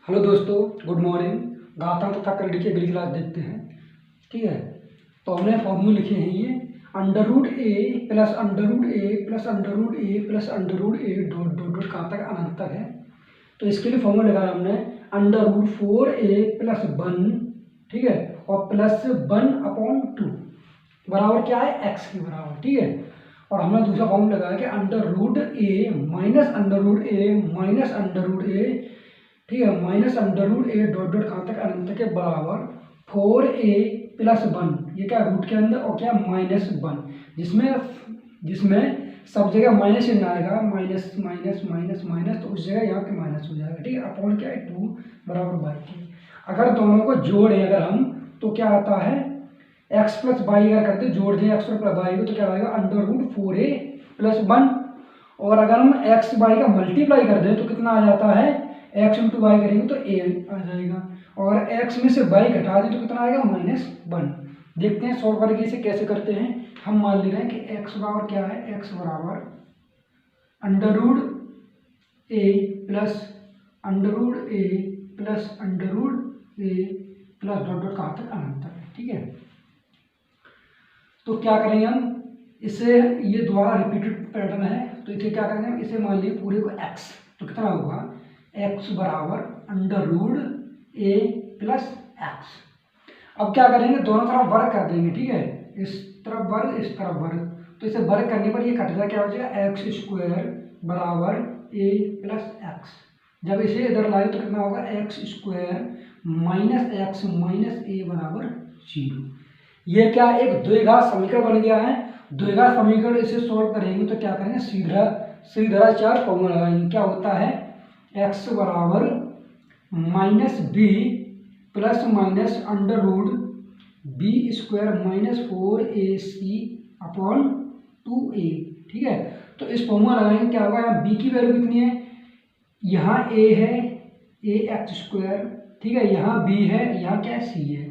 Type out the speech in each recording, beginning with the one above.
Hello दोस्तों, good morning. गाता तथा करंट की अगली क्लास देखते हैं। ठीक है, तो हमने फॉर्मूले लिखे हैं ये under root A plus under root A plus under root A plus under root A dot dot dot कहाँ तक अनंत तक है। तो इसके लिए फॉर्मूला लगाया हमने अंडर रूट 4a प्लस 1, ठीक है, और प्लस 1/2 बराबर क्या है, एक्स के बराबर। ठीक है, और हमने दूसरा फॉर्मूला लगाया कि under root A minus under root A minus under root A, ठीक है, minus under root A dot dot कहाँ तक अनंत के बराबर 4a प्लस 1, ये क्या रूट के अंदर और क्या -1, जिसमें सब जगह माइनस चिन्ह आएगा, माइनस माइनस माइनस माइनस, तो उस जगह यहाँ पे माइनस हो जाएगा। ठीक है, अपॉन क्या है 2 बराबर बाई के। अगर दोनों को जोड़ें अगर हम तो क्या आता है x प्लस वाई, अगर करते जोड़ दें x और प्लस वाई को तो क्या आएगा अंडर रूट 4a प्लस 1, और अगर हम x वाई का मल्टीप्लाई कर दें तो कितना आ जाता है, x इंटू वाई करेंगे तो a आ जाएगा, और x में से y घटा दें तो कितना आएगा -1। देखते हैं सॉल्व करके इसे कैसे करते हैं। हम मान ले रहे हैं कि x बराबर क्या है, x बराबर under root a plus under root a plus under root a plus dot dot कहाँ तक अनंत तक है। ठीक है, तो क्या करेंगे हम इसे, ये दोबारा रिपीटेड पैटर्न है, तो इसे क्या करेंगे हम, इसे मान लिए पूरे को x, तो कितना होगा x बराबर under root a plus x. अब क्या करेंगे, दोनों तरफ वर्ग कर देंगे। ठीक है, इस तरफ वर्ग इस तरफ वर्ग, तो इसे वर्ग करने पर ये कट जाए, क्या हो जाएगा एक्स स्क्वायर बराबर a प्लस एक्स। जब इसे इधर लाए तो कितना होगा x square minus x minus a बराबर 0। ये क्या एक द्विघात समीकरण बन गया है। द्विघात समीकरण इसे सोल्व करेंगे तो क्या करेंगे, सीधा चार फॉर्मूला लगाएंगे। क्या होता है, x बराबर minus B plus minus under root B square minus 4ac upon 2a। ठीक है, तो इस फॉर्मूला लगाएंगे, क्या होगा, यहाँ b की वैल्यू कितनी है, यहाँ a है ax स्क्वायर, ठीक है, यहाँ b है, यहाँ क्या है c है,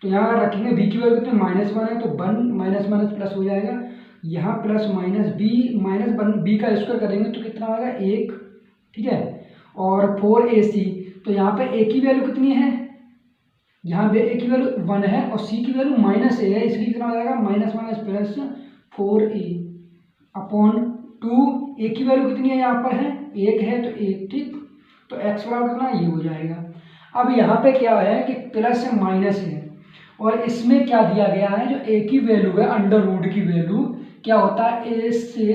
तो यहाँ अगर रखेंगे b की वैल्यू कितनी -1 है तो 1 माइनस माइनस प्लस हो जाएगा, यहाँ प्लस माइनस b का स्क्वायर करेंगे तो कितना आएगा 1। ठीक है, और 4ac, तो यहाँ पे a की वैल्यू कितनी है, यहाँ पे a की वैल्यू 1 है और c की वैल्यू -a है, इसलिए कितना हो जाएगा minus minus plus 4a upon 2। a की वैल्यू कितनी है, यहाँ पर है 1 है तो 1। ठीक, तो x बराबर कितना ये हो जाएगा। अब यहाँ पे क्या है कि प्लस है माइनस है, और इसमें क्या दिया गया है, जो a की वैल्यू है अंडर रूट की वैल्यू क्या होता है, a से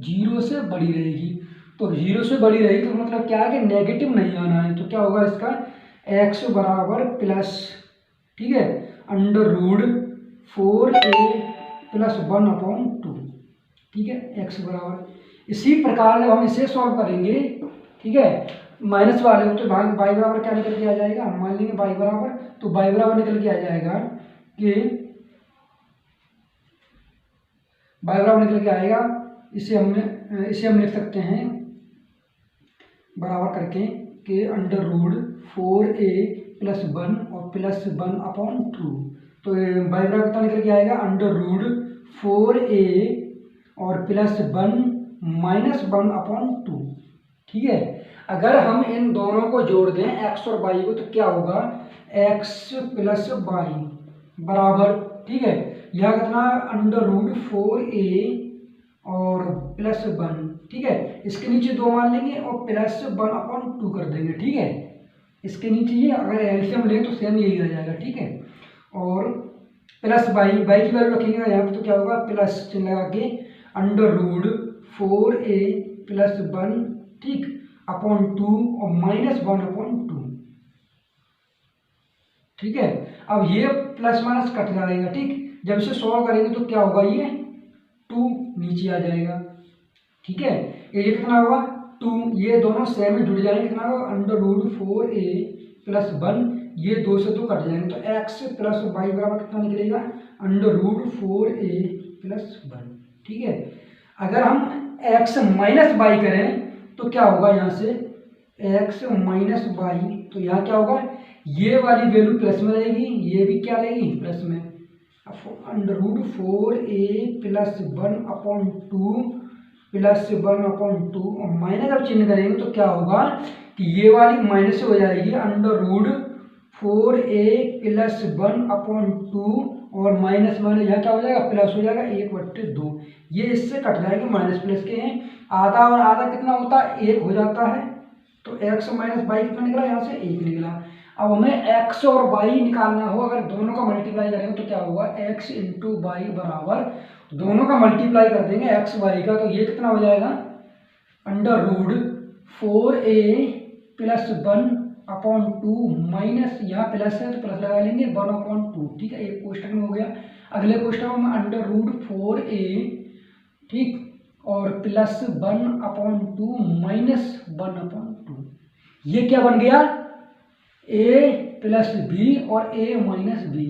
0 से बड़ी रहेगी, तो 0 से बड़ी रहेगी तो मतलब क्या है कि नेगेटिव नहीं आना है, तो क्या होगा इसका x बराबर प्लस, ठीक है, अंडर रूट 4a प्लस 1/2। ठीक है, x बराबर, इसी प्रकार जब हम इसे सॉल्व करेंगे, ठीक है, माइनस वाले हो तो y बराबर क्या निकल के आ जाएगा, हम मान लेंगे y बराबर, तो y बराबर निकल के आ जाएगा कि y बराबर निकल के आएगा, इसे हम लिख सकते हैं बराबर करके कि अंडर रूट 4a प्लस 1 और प्लस 1/2, तो y बराबर कितना निकल के आएगा, अंडर रूट 4a और प्लस 1 माइनस 1/2। ठीक है, अगर हम इन दोनों को जोड़ दें x और y को तो क्या होगा, x प्लस वाई बराबर, ठीक है, यह कितना अंडर रूट 4a और प्लस 1। ठीक है, इसके नीचे 2 मान लेंगे और प्लस 1/2 कर देंगे। ठीक है, इसके नीचे ये अगर एलसीएम लें तो सेम यही रह जाएगा। ठीक है, और प्लस वाई की वैल्यू रखेंगे यहाँ पे तो क्या होगा, प्लस चिन्ह लगा के अंडर रूट 4a प्लस 1, ठीक, अपॉन 2 और माइनस 1/2। ठीक है, अब ये प्लस माइनस कट जाएगा। ठीक, जब इसे सॉल्व करेंगे तो क्या होगा, ये 2 नीचे आ जाएगा। ठीक है, ये कितना होगा 2, ये दोनों सेम में जुड़ जाएंगे, कितना होगा अंडर रूट 4a प्लस 1, ये 2 से 2 कट जाएंगे तो x प्लस वाई बराबर कितना निकलेगा, अंडर रूट 4a प्लस 1। ठीक है, अगर हम x माइनस वाई करें तो क्या होगा, यहाँ से x माइनस वाई, तो यहाँ क्या होगा, ये वाली वैल्यू प्लस में रहेगी, ये भी क्या रहेगी प्लस में, under root 4a plus 1/2 plus 1/2 और माइनस जब चिन्ह करेंगे तो क्या होगा कि ये वाली माइनस हो जाएगी अंडर रूट 4a प्लस 1/2 और माइनस माइनस यहाँ क्या हो जाएगा प्लस हो जाएगा 1/2। ये इससे कट जाएंगे, माइनस प्लस के हैं, आधा और आधा कितना होता है 1 हो जाता है। तो x माइनस वाई कितना निकला यहाँ से 1 निकला। अब हमें x और y निकालना हो, अगर दोनों का मल्टीप्लाई करेंगे तो क्या होगा x इंटू वाई बराबर, दोनों का मल्टीप्लाई कर देंगे x y का, तो ये कितना हो जाएगा under root 4a plus 1/2 minus यहाँ प्लस है तो प्लस लगा लेंगे 1/2। ठीक है, एक कोष्टक में हो गया। अगले कोष्टक में अंडर रूट 4a, ठीक, और प्लस 1/2 माइनस 1/2। ये क्या बन गया a प्लस बी और a माइनस बी,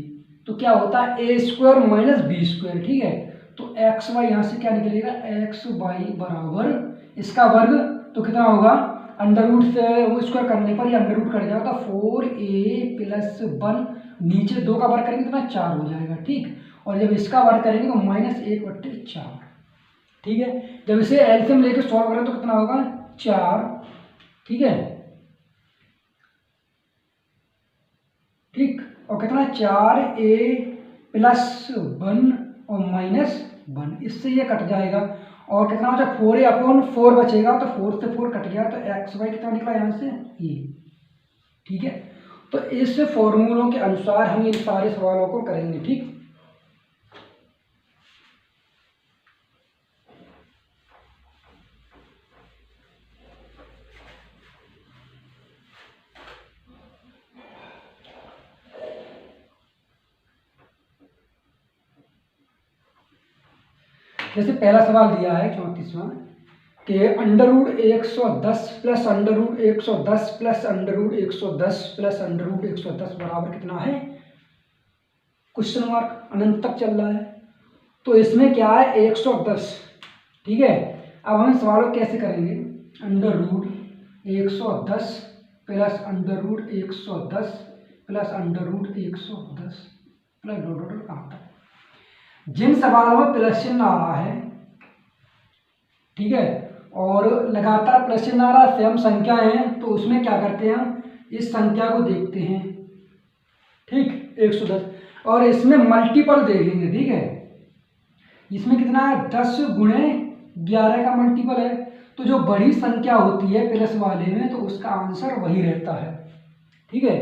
तो क्या होता है a square minus B square. ठीक है, तो एक्स वाई यहाँ से क्या निकलेगा एक्स वाई बराबर इसका वर्ग, तो कितना होगा अंडर रूट से वो स्क्वायर करने पर ये अंडर रूट कट जाएगा, 4a प्लस 1, नीचे 2 का वर्ग करेंगे कितना 4 हो जाएगा। ठीक, और जब इसका वर्ग करेंगे तो माइनस 1/4। ठीक है, जब इसे एलसीएम लेके सॉल्व करें तो कितना होगा 4। ठीक है, ठीक, और कितना 4a प्लस 1 और माइनस 1, इससे ये कट जाएगा और कितना बचा 4a/4 बचेगा, तो 4 से 4 कट गया, तो एक्स वाई कितना निकला यहाँ से ये। ठीक है, तो इस फॉर्मूलों के अनुसार हम इन सारे सवालों को करेंगे। ठीक, जैसे पहला सवाल दिया है 34वां कि under root 110 plus under root 110 plus under root 110 plus under root 110 बराबर कितना है, क्वेश्चन मार्क, अनंत तक चल रहा है। तो इसमें क्या है 110। ठीक है, अब हम सवाल को कैसे करेंगे, under root 110 plus under root 110 plus under root 110 plus dot कहाँ तक। जिन सवालों में प्लस चिन्ह आ रहा है, ठीक है, और लगातार प्लस चिन्ह आ रहा है, सेम संख्या है, तो उसमें क्या करते हैं हम इस संख्या को देखते हैं। ठीक, 110, और इसमें मल्टीपल देखेंगे। ठीक है, इसमें कितना है 10 गुणे 11 का मल्टीपल है, तो जो बड़ी संख्या होती है प्लस वाले में तो उसका आंसर वही रहता है। ठीक है,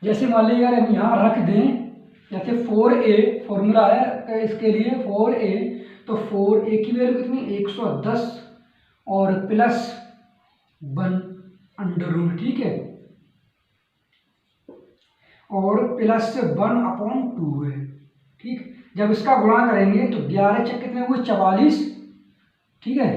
जैसे मान लीजिए अगर हम यहाँ रख दें, जैसे 4a फॉर्मूला है इसके लिए 4a, तो 4a की वैल्यू कितनी 110 और प्लस 1 अंडर रूट। ठीक है, और प्लस 1/2 है। ठीक, जब इसका गुणा करेंगे तो 11 छक कितने हुए 44। ठीक है,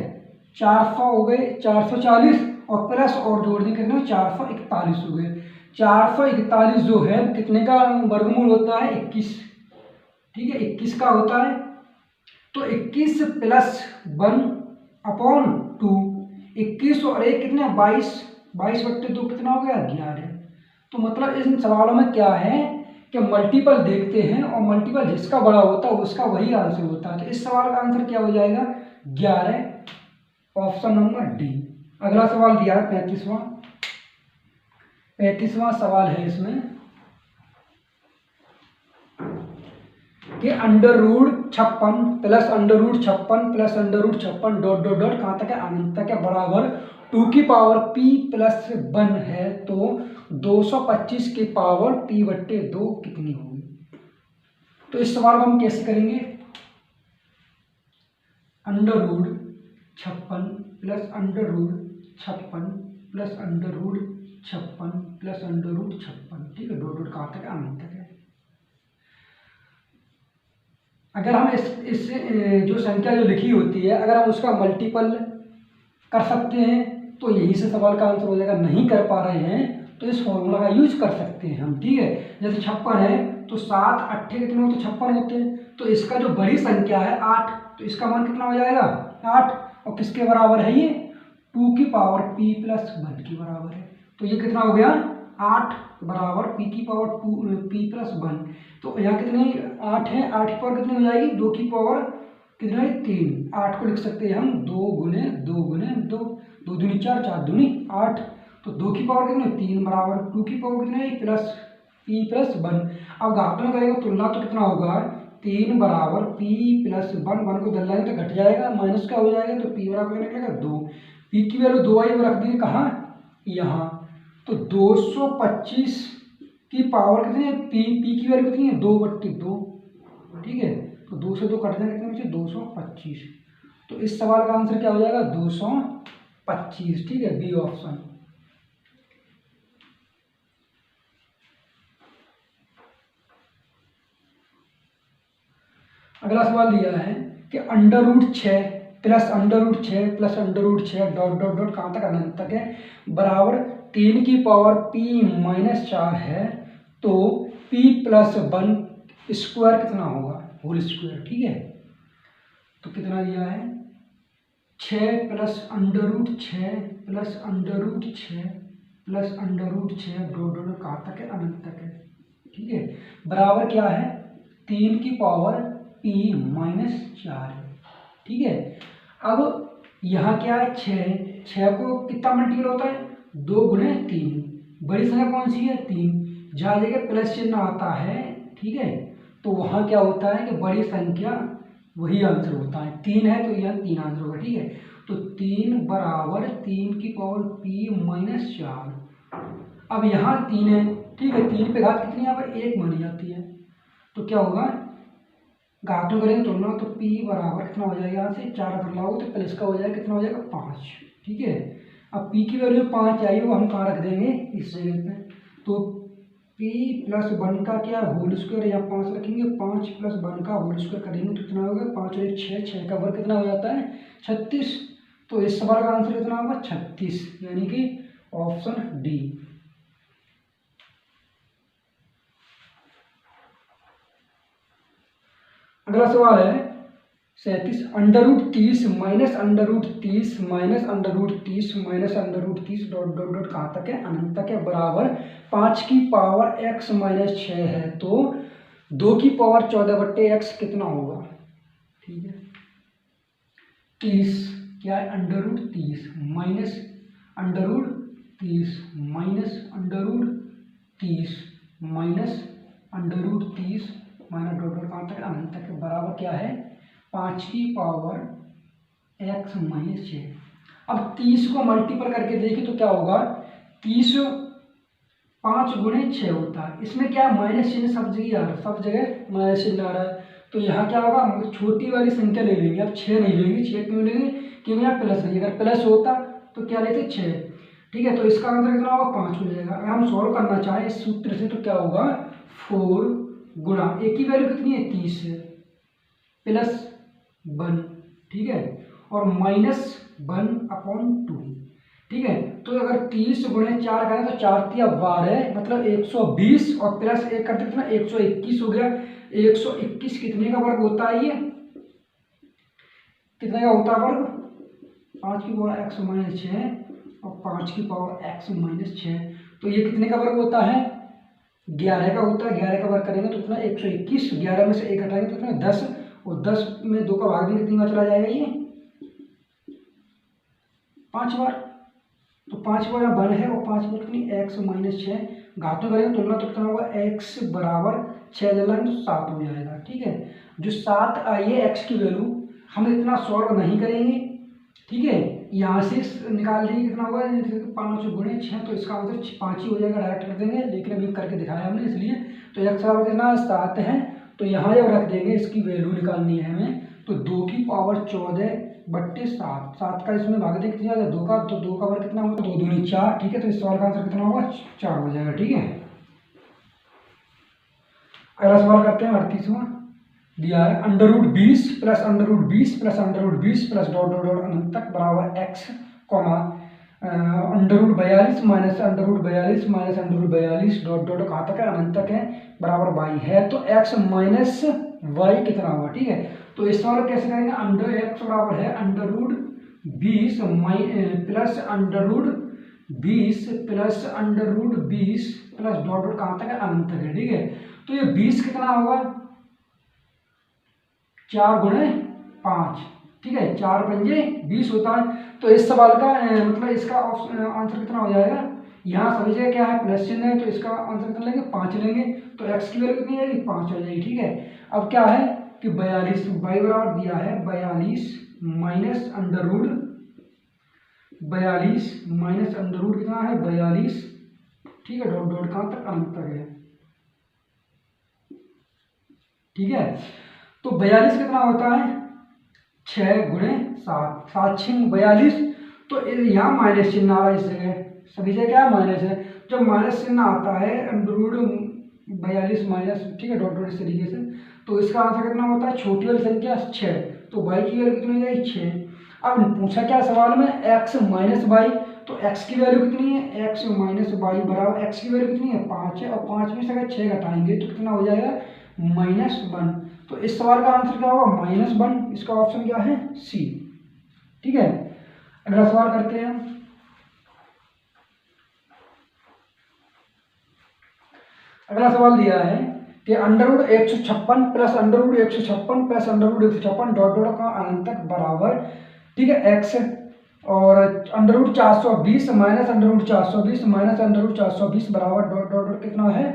400 हो गए 440 और प्लस और जोड़ दें कितने 441 हो गए। 441 जो है कितने का वर्गमूल होता है 21। ठीक है, 21 का होता है, तो 21 प्लस 1/2, 21 और 1 कितने 22, 22/2 कितना हो गया 11। तो मतलब इन सवालों में क्या है कि मल्टीपल देखते हैं और मल्टीपल जिसका बड़ा होता है उसका वही आंसर होता है। तो इस सवाल का आंसर क्या हो जाएगा 11, ऑप्शन नंबर डी। अगला सवाल दिया है 35वां सवाल है इसमें कि under root 56 plus under root 56 plus under root 56 dot dot dot कहाँ तक है अनंत तक है बराबर 2 की पावर p प्लस 1 है, तो 225 की पावर p/2 कितनी होगी। तो इस सवाल को हम कैसे करेंगे, under root 56 plus under root 56 plus under root 56 plus under root 56। ठीक है, डॉट डॉट कहाँ तक है अनंत तक है। अगर हम इस जो संख्या जो लिखी होती है अगर हम उसका मल्टीपल कर सकते हैं तो यही से सवाल का आंसर हो जाएगा। नहीं कर पा रहे हैं तो इस फॉर्मूला का यूज कर सकते हैं हम। ठीक है, जैसे 56 है तो 7 8 कितने होते 56 होते हैं, तो इसका जो बड़ी संख्या है 8, तो इसका मान कितना हो जाएगा 8, और किसके बराबर है ये 2 की पावर p प्लस 1 की बराबर है। तो ये कितना हो गया 8 बराबर p की पावर 2 p प्लस 1। तो यहाँ कितने 8 है, 8 की पावर कितनी हो जाएगी 2 की पावर कितना है 3, 8 को लिख सकते हैं हम 2 गुने 2 गुने 2, 2 दूनी 4, 4 दूनी 8, तो 2 की पावर कितना 3 बराबर 2 की पावर कितना है प्लस p प्लस 1। अब घातों में करेंगे तुलना तो कितना होगा 3 बराबर p प्लस 1, 1 को दलाएंगे तो घट जाएगा, माइनस का हो जाएगा, तो p बराबर कितना निकलेगा 2, p की वैल्यू 2 आई रख दी कहाँ यहाँ, तो 225 की पावर कितनी है p की वैल्यू कितनी है 2/2, ठीक है, तो 2 से 2 कट जाएगा कितने बचे 225, तो इस सवाल का आंसर क्या हो जाएगा 225, ठीक है, बी ऑप्शन। अगला सवाल दिया है कि √6 plus √6 plus √6 dot dot dot कहाँ तक अनंत तक है बराबर 3 की पावर p-4 है, तो p प्लस 1 स्क्वायर कितना होगा होल स्क्वायर, ठीक है, तो कितना दिया है 6 plus √6 plus √6 plus √6 dot dot कहाँ तक है अनंत तक है, ठीक है, बराबर क्या है 3 की पावर p-4, ठीक है। अब यहाँ क्या है 6 को कितना मल्टीपल होता है 2 गुने 3, बड़ी संख्या कौन सी है 3, जहाँ जगह प्लस चिन्ह आता है, ठीक है, तो वहाँ क्या होता है कि बड़ी संख्या वही आंसर होता है, 3 है तो यह 3 आंसर होगा, ठीक है, तो 3 बराबर 3 की पावर p-4, अब यहाँ 3 है, ठीक है, 3 पे घात कितनी यहाँ पर 1 मानी जाती है, तो क्या होगा घातों करेंगे तुलना तो p बराबर कितना हो जाएगा यहाँ से 4 अगर लाओ तो प्लस का हो जाएगा कितना हो जाएगा 5, ठीक है, अब p की वैल्यू 5 आई वो हम कहाँ रख देंगे इस जगह पे, तो p प्लस 1 का क्या होल स्क्वायर यहाँ 5 रखेंगे, 5 प्लस 1 का होल स्क्वायर करेंगे तो कितना होगा 5 और 6, 6 का वर्ग कितना हो जाता है 36, तो इस सवाल का आंसर कितना होगा 36, यानी कि ऑप्शन डी। अगला सवाल है 37, √30 minus √30 minus √30 minus √30 dot dot dot कहाँ तक है अनंत तक है बराबर 5 की पावर x माइनस 6 है, तो 2 की पावर 14/x कितना होगा, ठीक है, 30 क्या है √30 minus √30 minus √30 minus √30 minus dot dot कहाँ तक अनंत तक बराबर क्या है 5 की पावर x माइनस 6। अब 30 को मल्टीपल करके देखिए तो क्या होगा 30 5 गुणे 6 होता है, इसमें क्या माइनस चिन्ह सब जगह आ रहा है, सब जगह माइनस चिन्ह आ रहा है, तो यहाँ क्या होगा छोटी वाली संख्या ले लेंगे, अब 6 नहीं लेंगे, 6 क्यों लेंगे क्योंकि यहाँ प्लस नहीं, अगर प्लस होता तो क्या लेते 6, ठीक है, तो इसका आंसर कितना होगा 5 हो जाएगा। अगर हम सॉल्व करना चाहें इस सूत्र से तो क्या होगा 4 गुणा एक की वैल्यू कितनी है 30 प्लस 1, ठीक है, और माइनस 1/2, ठीक है, तो अगर 30 गुणे 4 करें तो 4 तिया 12 मतलब 120 और प्लस 1 करते कितना 121 हो गया, 121 कितने का वर्ग होता है ये कितने का होता है वर्ग 5 की पावर x माइनस 6 और 5 की पावर x माइनस 6, तो ये कितने का वर्ग होता है 11 का होता है, 11 का वर्ग करेंगे तो कितना 121, 11 में से 1 हटाएंगे तो कितना 10, और 10 में 2 का भाग देंगे कितनी बार चला जाएगा ये 5 बार, तो 5 बार यहाँ 1 है और 5 बार कितनी x माइनस 6, घातों करेंगे तुलना तो कितना होगा x बराबर 6 जलाएंगे तो 7 हो जाएगा, ठीक है, जो 7 आई है x की वैल्यू हम इतना सॉल्व नहीं करेंगे, ठीक है, यहाँ से निकाल देंगे कितना होगा 5 गुणे 6, तो इसका आंसर 5 ही हो जाएगा, डायरेक्ट कर देंगे, लेकिन अभी करके दिखाया हमने इसलिए, तो x बराबर कितना 7 है, तो यहाँ जब रख देंगे इसकी वैल्यू निकालनी है हमें, तो 2 की पावर 14/7, 7 का इसमें भाग दें कितना 2 का, तो 2 का वर्ग कितना होगा 2 दूनी 4, ठीक है, तो इस सवाल का आंसर कितना होगा 4 हो जाएगा, ठीक है। अगला सवाल करते हैं 38वां, दिया है √20 plus √20 plus √20 plus dot dot dot अनंत तक बराबर x comma √42 minus √42 minus √42 dot dot कहाँ तक है अनंत तक है बराबर y है, तो x माइनस y कितना होगा, ठीक है, तो इस सवाल कैसे करेंगे x बराबर है √20 plus √20 plus √20 plus dot dot कहाँ तक है अनंत तक है, ठीक है, तो ये 20 कितना होगा 4 गुणे 5, ठीक है, 4 पंजे 20 होता है। तो इस सवाल का मतलब इसका आंसर कितना हो जाएगा, यहाँ सभी जगह क्या है प्लस चिन्ह है, तो इसका आंसर कितना लेंगे 5 लेंगे, तो एक्स की वैल्यू कितनी आएगी 5 हो जाएगी, ठीक है। अब क्या है कि 42 वाई बराबर दिया है 42 minus under root 42 minus under root कितना है 42, ठीक है, डॉट डॉट कहाँ तक अनंत तक है, ठीक है। तो 42 कितना होता है 6 गुणे 7, 7 6 42, तो यहाँ माइनस चिन्ह आ रहा है इस जगह, सभी जगह क्या माइनस है, जब माइनस चिन्ह आता है अंडर रूट 42 माइनस, ठीक है, डॉट डॉट इस तरीके से, तो इसका आंसर कितना होता है छोटी वाली संख्या 6, तो y की वैल्यू कितनी हो जाएगी 6। अब पूछा क्या सवाल में x माइनस वाई, तो x की वैल्यू कितनी है x माइनस वाई बराबर x की वैल्यू कितनी है 5 है, और 5 में से अगर 6 घटाएंगे तो कितना हो जाएगा -1, तो इस सवाल का आंसर क्या होगा -1, इसका ऑप्शन क्या है सी, ठीक है। अगला सवाल करते हैं हम। अगला सवाल दिया है कि under root 156 plus under root 156 plus under root 156 dot dot का अनंतक बराबर, ठीक है, एक्स और under root 420 minus under root 420 minus under root 420 बराबर डॉट डॉट डॉट कितना है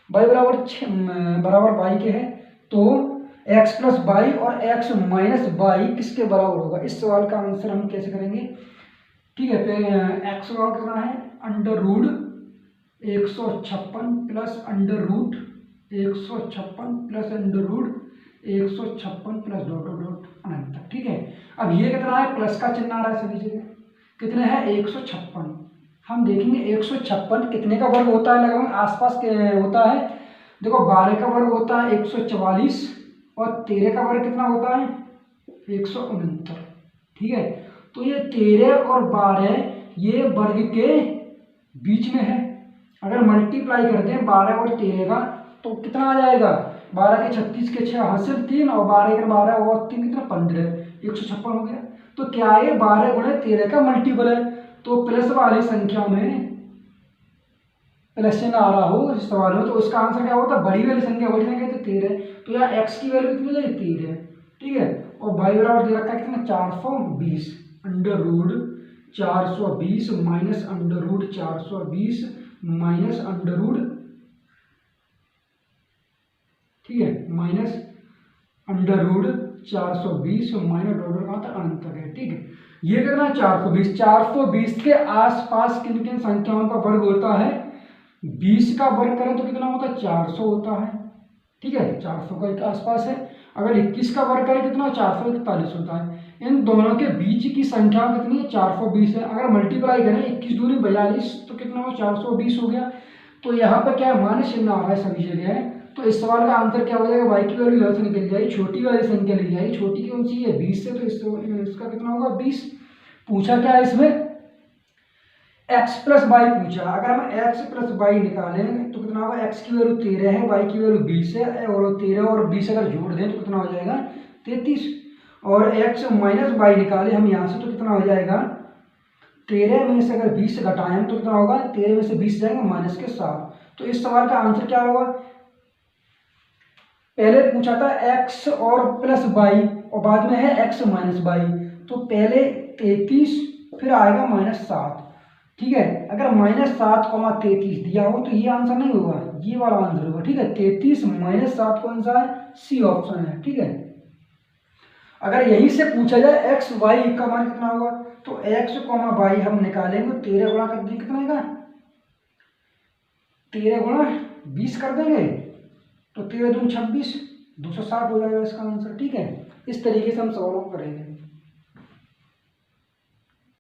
वाई बराबर वाई के है, तो एक्स प्लस वाई और एक्स माइनस वाई किसके बराबर होगा, इस सवाल का आंसर हम कैसे करेंगे, ठीक है। एक्स बराबर कितना है under root 156 plus under root 156 plus under root 156 plus dot dot dot अनंत तक, ठीक है। अब ये कितना है प्लस का चिन्ह आ रहा है सभी जगह, कितने हैं 156, हम देखेंगे 156 कितने का वर्ग होता है, लगभग आसपास के होता है, देखो 12 का वर्ग होता है 144 और 13 का वर्ग कितना होता है 169, ठीक है। तो ये 13 और 12 ये वर्ग के बीच में है, अगर मल्टीप्लाई करते हैं 12 और 13 का तो कितना आ जाएगा 12 के 36 के 6 हासिल 3 और 12 के 12 और 3 कितना 15, 156 हो गया। तो क्या है 12 गुणे 13 का मल्टीपल है, तो प्लस वाली संख्या में प्लस चिन्ह आ रहा हो इस सवाल में, तो उसका आंसर क्या होता है बड़ी वाली संख्या, बड़ी संख्या तो 13, तो यहाँ एक्स की वैल्यू कितनी है 13, ठीक है। और वाई बराबर दे रखा है कितना 420 under root 420 minus under root 420 minus under root, ठीक है, minus under root 420 minus dot कहाँ तक अनंत तक है, ठीक है। ये कितना 420 के आसपास किन किन संख्याओं का वर्ग होता है, 20 का वर्ग करें तो कितना होता है 400 होता है, ठीक है, 400 का आसपास है। अगर 21 का वर्ग करें कितना 441 होता है। इन दोनों के बीच की संख्या कितनी है 420 है, अगर मल्टीप्लाई करें 21 दूनी 42 तो कितना हो 420 हो गया। तो यहाँ पर क्या मान चिन्ह आ रहा है सभी जगह है, तो इस सवाल का आंसर क्या हो जाएगा वाई की वैल्यू यहाँ से निकल जाएगी, छोटी वाली संख्या ली जाएगी, छोटी कौन सी है 20 से, तो इसका कितना होगा 20। पूछा क्या है इसमें x प्लस वाई पूछा, अगर हम x प्लस वाई निकालें तो कितना होगा x की वैल्यू 13 है, y की वैल्यू 20 है, और 13 और 20 अगर जोड़ दें तो कितना हो जाएगा 33, और x माइनस वाई निकाले हम यहाँ से तो कितना हो जाएगा 13 में से अगर 20 घटाएं तो कितना होगा 13 में से 20 जाएगा माइनस के 7। तो इस सवाल का आंसर क्या होगा, पहले पूछा था x और प्लस वाई और बाद में है x माइनस वाई, तो पहले 33 फिर आएगा -7, ठीक है। अगर -7,33 दिया हो तो ये आंसर नहीं होगा, ये वाला आंसर होगा, ठीक है। 33 -7 कौन सा है सी ऑप्शन है, ठीक है। अगर यहीं से पूछा जाए x y का मान कितना होगा तो x, y हम निकालेंगे 13 गुणा कर देंगे कितना आएगा 13 गुणा 20 कर देंगे तो 13 दूनी 26 260 हो जाएगा इसका आंसर, ठीक है। इस तरीके से हम सवालों को करेंगे।